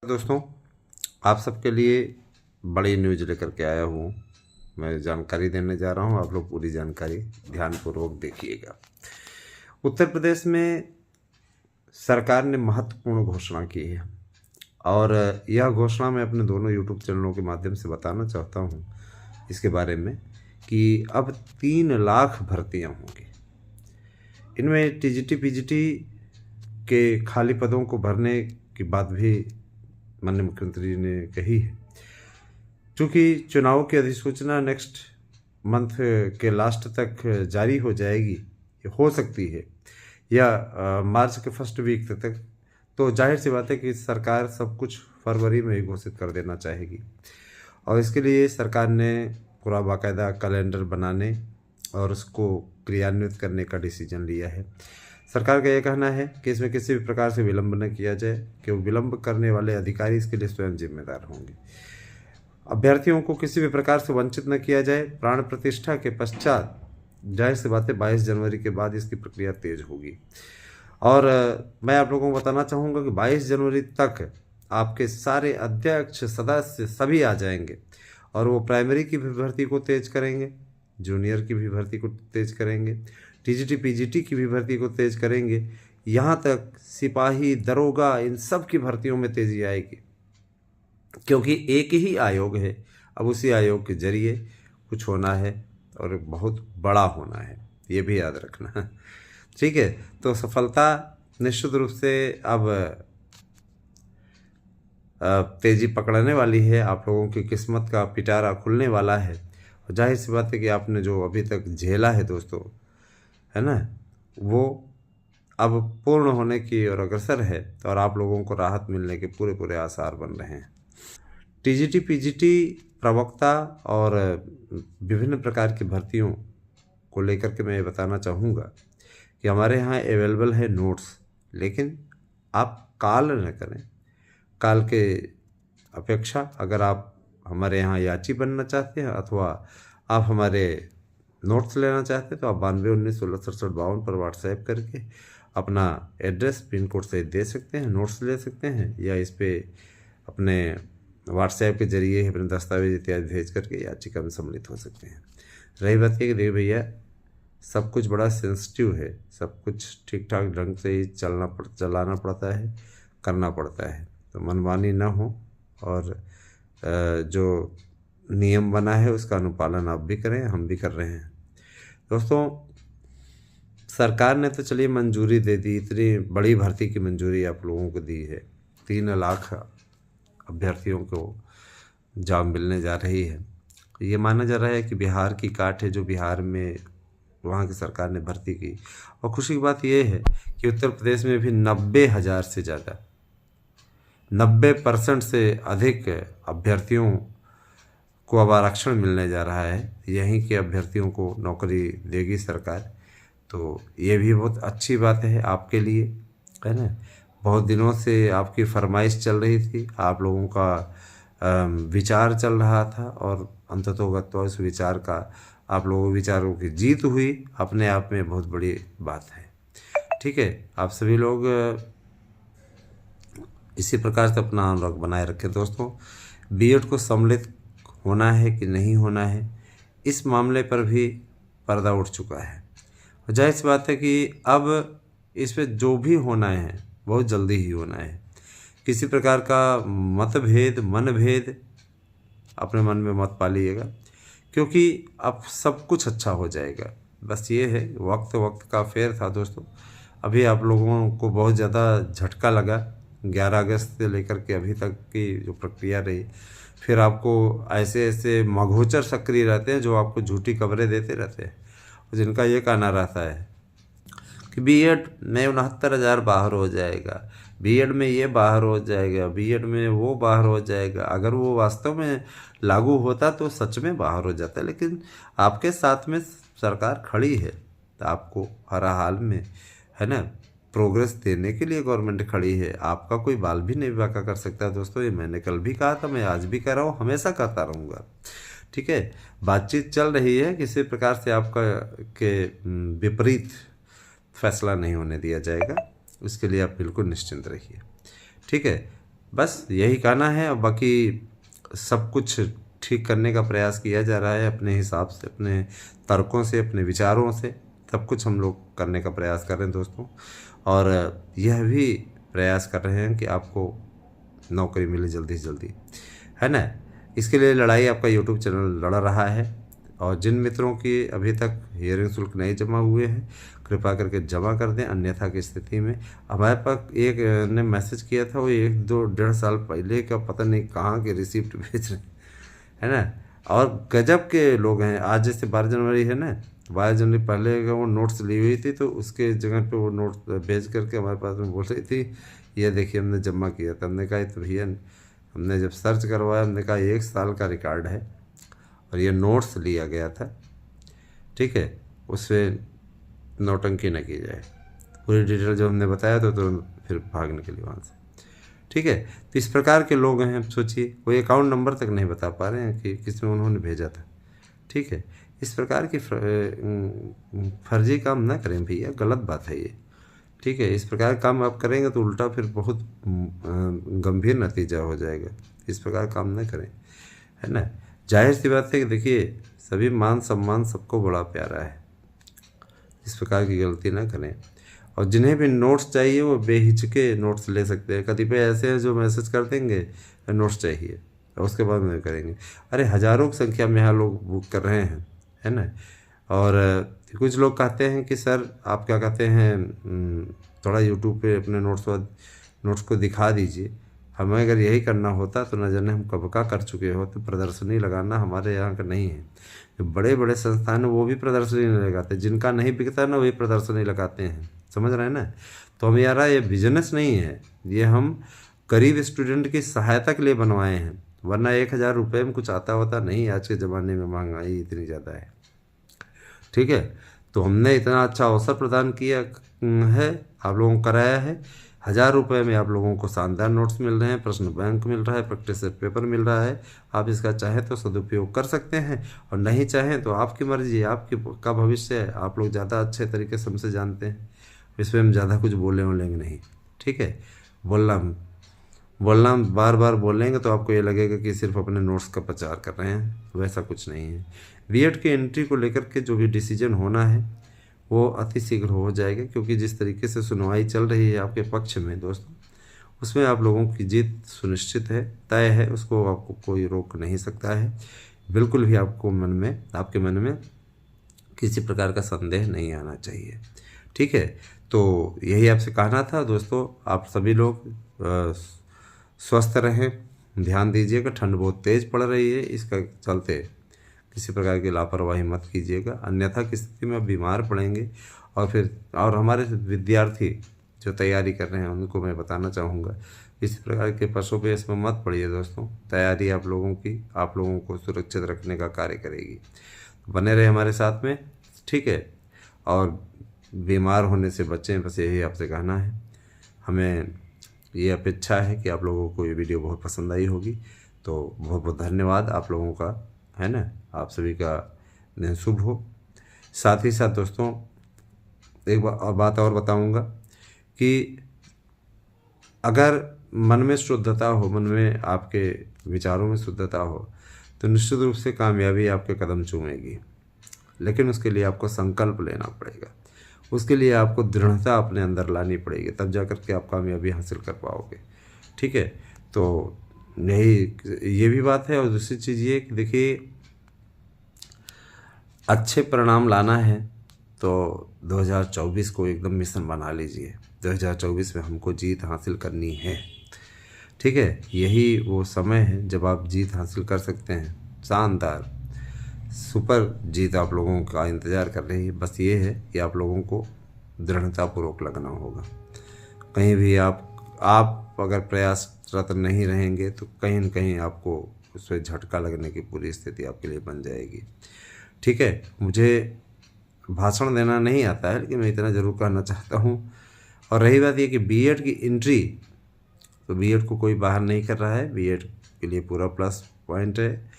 दोस्तों, आप सबके लिए बड़ी न्यूज़ लेकर के आया हूँ। मैं जानकारी देने जा रहा हूँ, आप लोग पूरी जानकारी ध्यानपूर्वक देखिएगा। उत्तर प्रदेश में सरकार ने महत्वपूर्ण घोषणा की है और यह घोषणा मैं अपने दोनों यूट्यूब चैनलों के माध्यम से बताना चाहता हूँ इसके बारे में कि अब 3 लाख भर्तियाँ होंगी। इनमें टीजीटी पीजीटी के खाली पदों को भरने की बात भी माननीय मुख्यमंत्री ने कही है। चूँकि चुनाव की अधिसूचना नेक्स्ट मंथ के लास्ट तक जारी हो जाएगी, हो सकती है, या मार्च के फर्स्ट वीक तक, तो जाहिर सी बात है कि सरकार सब कुछ फरवरी में ही घोषित कर देना चाहेगी। और इसके लिए सरकार ने पूरा बाकायदा कैलेंडर बनाने और उसको क्रियान्वित करने का डिसीजन लिया है। सरकार का यह कहना है कि इसमें किसी भी प्रकार से विलंब न किया जाए, कि विलंब करने वाले अधिकारी इसके लिए स्वयं जिम्मेदार होंगे। अभ्यर्थियों को किसी भी प्रकार से वंचित न किया जाए। प्राण प्रतिष्ठा के पश्चात जाहिर सी बात है 22 जनवरी के बाद इसकी प्रक्रिया तेज होगी। और मैं आप लोगों को बताना चाहूँगा कि 22 जनवरी तक आपके सारे अध्यक्ष सदस्य सभी आ जाएंगे और वो प्राइमरी की भी भर्ती को तेज करेंगे, जूनियर की भी भर्ती को तेज करेंगे, टीजीटी पीजीटी की भी भर्ती को तेज करेंगे, यहाँ तक सिपाही दरोगा इन सब की भर्तियों में तेज़ी आएगी। क्योंकि एक ही आयोग है, अब उसी आयोग के जरिए कुछ होना है और बहुत बड़ा होना है, ये भी याद रखना। ठीक है, तो सफलता निश्चित रूप से अब तेज़ी पकड़ने वाली है। आप लोगों की किस्मत का पिटारा खुलने वाला है। और जाहिर सी बात है कि आपने जो अभी तक झेला है दोस्तों, है ना, वो अब पूर्ण होने की ओर अग्रसर है और आप लोगों को राहत मिलने के पूरे पूरे आसार बन रहे हैं। टीजीटी पीजीटी प्रवक्ता और विभिन्न प्रकार की भर्तियों को लेकर के मैं ये बताना चाहूँगा कि हमारे यहाँ अवेलेबल है नोट्स, लेकिन आप कॉल न करें। कॉल के अपेक्षा अगर आप हमारे यहाँ याची बनना चाहते हैं अथवा आप हमारे नोट्स लेना चाहते हैं तो आप 9219166752 पर व्हाट्सएप करके अपना एड्रेस पिन कोड से दे सकते हैं, नोट्स ले सकते हैं, या इस पर अपने व्हाट्सएप के जरिए अपने दस्तावेज इत्यादि भेज करके याचिका में सम्मिलित हो सकते हैं। रही बात है कि देखिए भैया, सब कुछ बड़ा सेंसिटिव है, सब कुछ ठीक ठाक ढंग से ही चलाना पड़ता है, करना पड़ता है, तो मनमानी ना हो और जो नियम बना है उसका अनुपालन आप भी करें, हम भी कर रहे हैं। दोस्तों, सरकार ने तो चलिए मंजूरी दे दी, इतनी बड़ी भर्ती की मंजूरी आप लोगों को दी है। 3 लाख अभ्यर्थियों को जॉब मिलने जा रही है। ये माना जा रहा है कि बिहार की काट है जो बिहार में वहाँ की सरकार ने भर्ती की। और खुशी की बात यह है कि उत्तर प्रदेश में भी 90,000 से ज़्यादा 90% से अधिक अभ्यर्थियों को अब आरक्षण मिलने जा रहा है। यहीं के अभ्यर्थियों को नौकरी देगी सरकार, तो ये भी बहुत अच्छी बात है आपके लिए, है ना। बहुत दिनों से आपकी फरमाइश चल रही थी, आप लोगों का विचार चल रहा था और अंततोगत्वा उस विचार का आप लोगों विचारों की जीत हुई, अपने आप में बहुत बड़ी बात है। ठीक है, आप सभी लोग इसी प्रकार से अपना अनुराग बनाए रखें। दोस्तों, बीएड को सम्मिलित होना है कि नहीं होना है, इस मामले पर भी पर्दा उठ चुका है। और जाहिर सी बात है कि अब इस पर जो भी होना है बहुत जल्दी ही होना है। किसी प्रकार का मतभेद मनभेद अपने मन में मत पालिएगा, क्योंकि अब सब कुछ अच्छा हो जाएगा। बस ये है, वक्त का फेर था दोस्तों। अभी आप लोगों को बहुत ज़्यादा झटका लगा 11 अगस्त से लेकर के अभी तक की जो प्रक्रिया रही। फिर आपको ऐसे मघोचर सक्रिय रहते हैं जो आपको झूठी खबरें देते रहते हैं, जिनका ये कहना रहता है कि बीएड में 69,000 बाहर हो जाएगा, बीएड में ये बाहर हो जाएगा, बीएड में वो बाहर हो जाएगा। अगर वो वास्तव में लागू होता तो सच में बाहर हो जाता, लेकिन आपके साथ में सरकार खड़ी है, तो आपको हर हाल में, है ना, प्रोग्रेस देने के लिए गवर्नमेंट खड़ी है। आपका कोई बाल भी नहीं बाका कर सकता दोस्तों। ये मैंने कल भी कहा था, मैं आज भी कह रहा हूँ, हमेशा कहता रहूँगा। ठीक है, बातचीत चल रही है, किसी प्रकार से आपका के विपरीत फैसला नहीं होने दिया जाएगा, उसके लिए आप बिल्कुल निश्चिंत रहिए। ठीक है, बस यही कहना है। और बाकी सब कुछ ठीक करने का प्रयास किया जा रहा है अपने हिसाब से, अपने तर्कों से, अपने विचारों से, सब कुछ हम लोग करने का प्रयास कर रहे हैं दोस्तों। और यह भी प्रयास कर रहे हैं कि आपको नौकरी मिले जल्दी से जल्दी, है ना। इसके लिए लड़ाई आपका यूट्यूब चैनल लड़ रहा है। और जिन मित्रों की अभी तक हियरिंग शुल्क नहीं जमा हुए हैं, कृपा करके जमा कर दें, अन्यथा की स्थिति में हमारे पास एक ने मैसेज किया था, वो 1-2-1.5 साल पहले का, पता नहीं कहाँ के रिसिप्ट भेज रहे हैं, है ना। और गजब के लोग हैं। आज जैसे 12 जनवरी है ना, 12 जनवरी पहले का वो नोट्स ली हुई थी, तो उसके जगह पे वो नोट भेज करके हमारे पास में बोल रही थी, ये देखिए हमने जमा किया था। हमने कहा तो भैया, हमने जब सर्च करवाया, हमने कहा 1 साल का रिकॉर्ड है और ये नोट्स लिया गया था, ठीक है, उससे नौटंकी न की जाए। पूरी डिटेल जो हमने बताया तो फिर भाग निकली वहाँ से, ठीक है। तो इस प्रकार के लोग हैं। सोचिए, कोई अकाउंट नंबर तक नहीं बता पा रहे हैं कि किस में उन्होंने भेजा था, ठीक है। इस प्रकार की फर्जी काम ना करें भैया, गलत बात है ये, ठीक है। इस प्रकार काम आप करेंगे तो उल्टा फिर बहुत गंभीर नतीजा हो जाएगा। इस प्रकार काम ना करें, है ना। जाहिर सी बात है कि देखिए, सभी मान सम्मान सबको बड़ा प्यारा है, इस प्रकार की गलती ना करें। और जिन्हें भी नोट्स चाहिए वो बेहिचके नोट्स ले सकते हैं। कतिपय ऐसे हैं जो मैसेज कर देंगे नोट्स चाहिए, और उसके बाद में करेंगे। अरे हज़ारों की संख्या में यहाँ लोग बुक कर रहे हैं, है ना। और कुछ लोग कहते हैं कि सर आप क्या कहते हैं, थोड़ा यूट्यूब पे अपने नोट्स को दिखा दीजिए। हमें अगर यही करना होता तो न जाने हम कब का कर चुके होते। प्रदर्शनी लगाना हमारे यहाँ का नहीं है। जो बड़े बड़े संस्थान है वो भी प्रदर्शनी नहीं लगाते, जिनका नहीं बिकता ना वही प्रदर्शनी लगाते हैं, समझ रहे हैं ना। तो हम यार, ये बिजनेस नहीं है, ये हम गरीब स्टूडेंट की सहायता के लिए बनवाए हैं, वरना 1,000 रुपये में कुछ आता होता नहीं। आज के ज़माने में महंगाई इतनी ज़्यादा है, ठीक है। तो हमने इतना अच्छा अवसर प्रदान किया है, आप लोगों को कराया है। 1,000 रुपये में आप लोगों को शानदार नोट्स मिल रहे हैं, प्रश्न बैंक मिल रहा है, प्रैक्टिस सेट पेपर मिल रहा है। आप इसका चाहें तो सदुपयोग कर सकते हैं, और नहीं चाहें तो आपकी मर्जी है, आपकी का भविष्य है। आप लोग ज़्यादा अच्छे तरीके से हमसे जानते हैं, इसमें हम ज़्यादा कुछ बोलेंगे नहीं, ठीक है। बोलना बार बार बोलेंगे तो आपको ये लगेगा कि सिर्फ अपने नोट्स का प्रचार कर रहे हैं, वैसा कुछ नहीं है। बीएड की एंट्री को लेकर के जो भी डिसीजन होना है वो अति शीघ्र हो जाएगा, क्योंकि जिस तरीके से सुनवाई चल रही है आपके पक्ष में दोस्तों, उसमें आप लोगों की जीत सुनिश्चित है, तय है, उसको आपको कोई रोक नहीं सकता है। बिल्कुल भी आपके मन में किसी प्रकार का संदेह नहीं आना चाहिए, ठीक है। तो यही आपसे कहना था दोस्तों। आप सभी लोग स्वस्थ रहें, ध्यान दीजिएगा। ठंड बहुत तेज़ पड़ रही है, इसका चलते किसी प्रकार की लापरवाही मत कीजिएगा, अन्यथा की स्थिति में आप बीमार पड़ेंगे। और हमारे विद्यार्थी जो तैयारी कर रहे हैं उनको मैं बताना चाहूँगा, इसी प्रकार के पशुपेश में मत पड़िए दोस्तों। तैयारी आप लोगों को सुरक्षित रखने का कार्य करेगी। बने रहे हमारे साथ में, ठीक है। और बीमार होने से बचें, बस यही आपसे कहना है। हमें ये अपेक्षा है कि आप लोगों को ये वीडियो बहुत पसंद आई होगी। तो बहुत बहुत धन्यवाद आप लोगों का, है ना। आप सभी का दिन शुभ हो। साथ ही साथ दोस्तों एक बात और बताऊंगा कि अगर मन में शुद्धता हो, मन में आपके विचारों में शुद्धता हो, तो निश्चित रूप से कामयाबी आपके कदम चूमेगी। लेकिन उसके लिए आपको संकल्प लेना पड़ेगा, उसके लिए आपको दृढ़ता अपने अंदर लानी पड़ेगी, तब जा कर के आप कामयाबी हासिल कर पाओगे, ठीक है। तो ये भी बात है। और दूसरी चीज़ ये कि देखिए, अच्छे परिणाम लाना है तो 2024 को एकदम मिशन बना लीजिए। 2024 में हमको जीत हासिल करनी है, ठीक है। यही वो समय है जब आप जीत हासिल कर सकते हैं। शानदार सुपर जीत आप लोगों का इंतज़ार कर रही है। बस ये है कि आप लोगों को दृढ़तापूर्वक लगना होगा। कहीं भी आप अगर प्रयासरत नहीं रहेंगे तो कहीं न कहीं आपको उससे झटका लगने की पूरी स्थिति आपके लिए बन जाएगी, ठीक है। मुझे भाषण देना नहीं आता है, लेकिन मैं इतना ज़रूर कहना चाहता हूँ। और रही बात ये कि बीएड की एंट्री, तो बीएड को कोई बाहर नहीं कर रहा है, बीएड के लिए पूरा प्लस पॉइंट है।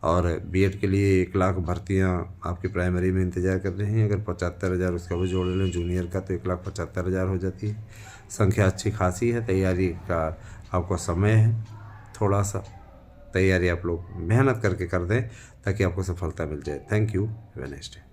और बीएड के लिए 1 लाख भर्तियाँ आपकी प्राइमरी में इंतज़ार कर रही हैं। अगर 75,000 उसका भी जोड़ लें जूनियर का, तो 1,75,000 हो जाती है। संख्या अच्छी खासी है। तैयारी का आपका समय है, थोड़ा सा तैयारी आप लोग मेहनत करके कर दें ताकि आपको सफलता मिल जाए। Thank you, have a nice day.